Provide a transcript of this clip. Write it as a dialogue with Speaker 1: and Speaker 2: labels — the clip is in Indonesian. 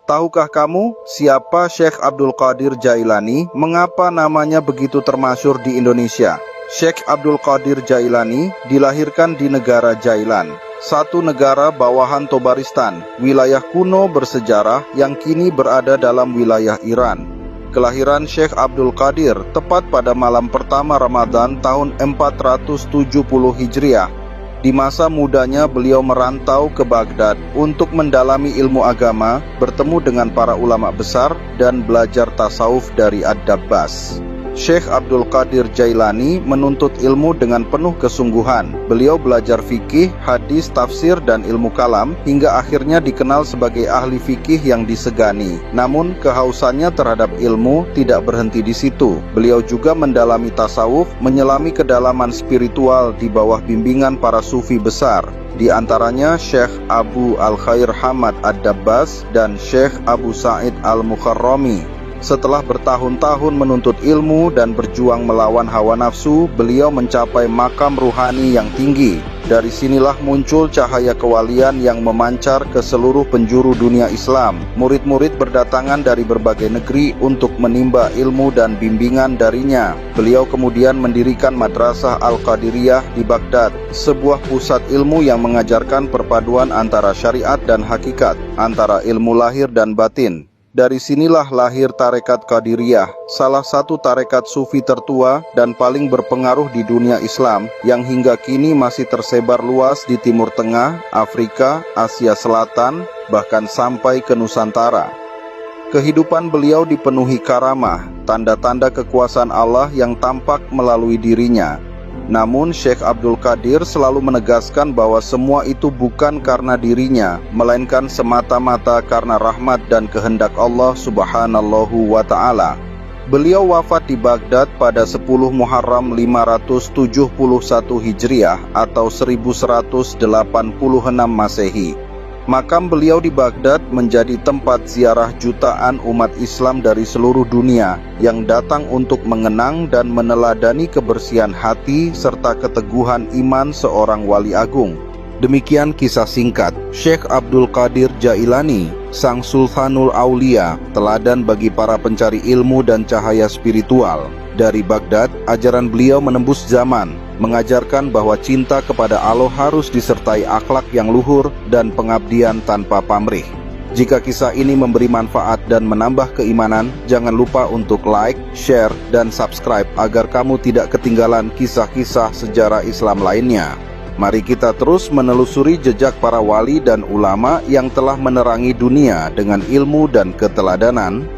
Speaker 1: Tahukah kamu siapa Syekh Abdul Qadir Jailani? Mengapa namanya begitu termasyhur di Indonesia? Syekh Abdul Qadir Jailani dilahirkan di negara Jailan, satu negara bawahan Tobaristan, wilayah kuno bersejarah yang kini berada dalam wilayah Iran. Kelahiran Syekh Abdul Qadir tepat pada malam pertama Ramadan tahun 470 Hijriah. Di masa mudanya beliau merantau ke Baghdad untuk mendalami ilmu agama, bertemu dengan para ulama besar, dan belajar tasawuf dari Ad-Dabbas. Syekh Abdul Qadir Jailani menuntut ilmu dengan penuh kesungguhan. Beliau belajar fikih, hadis, tafsir, dan ilmu kalam, hingga akhirnya dikenal sebagai ahli fikih yang disegani. Namun, kehausannya terhadap ilmu tidak berhenti di situ. Beliau juga mendalami tasawuf, menyelami kedalaman spiritual di bawah bimbingan para sufi besar. Di antaranya Syekh Abu Al-Khair Hamad Ad-Dabbas dan Syekh Abu Sa'id Al-Mukharrami. Setelah bertahun-tahun menuntut ilmu dan berjuang melawan hawa nafsu, beliau mencapai makam ruhani yang tinggi. Dari sinilah muncul cahaya kewalian yang memancar ke seluruh penjuru dunia Islam. Murid-murid berdatangan dari berbagai negeri untuk menimba ilmu dan bimbingan darinya. Beliau kemudian mendirikan Madrasah Al-Qadiriyah di Baghdad, sebuah pusat ilmu yang mengajarkan perpaduan antara syariat dan hakikat, antara ilmu lahir dan batin. Dari sinilah lahir Tarekat Qadiriyah, salah satu tarekat sufi tertua dan paling berpengaruh di dunia Islam, yang hingga kini masih tersebar luas di Timur Tengah, Afrika, Asia Selatan, bahkan sampai ke Nusantara. Kehidupan beliau dipenuhi karamah, tanda-tanda kekuasaan Allah yang tampak melalui dirinya. Namun Syekh Abdul Qadir selalu menegaskan bahwa semua itu bukan karena dirinya, melainkan semata-mata karena rahmat dan kehendak Allah Subhanahu wa Ta'ala. Beliau wafat di Baghdad pada 10 Muharram 571 Hijriah atau 1186 Masehi. Makam beliau di Baghdad menjadi tempat ziarah jutaan umat Islam dari seluruh dunia yang datang untuk mengenang dan meneladani kebersihan hati serta keteguhan iman seorang wali agung. Demikian kisah singkat Syekh Abdul Qadir Jailani, sang Sultanul Aulia, teladan bagi para pencari ilmu dan cahaya spiritual. Dari Baghdad, ajaran beliau menembus zaman, mengajarkan bahwa cinta kepada Allah harus disertai akhlak yang luhur dan pengabdian tanpa pamrih. Jika kisah ini memberi manfaat dan menambah keimanan, jangan lupa untuk like, share, dan subscribe agar kamu tidak ketinggalan kisah-kisah sejarah Islam lainnya. Mari kita terus menelusuri jejak para wali dan ulama yang telah menerangi dunia dengan ilmu dan keteladanan.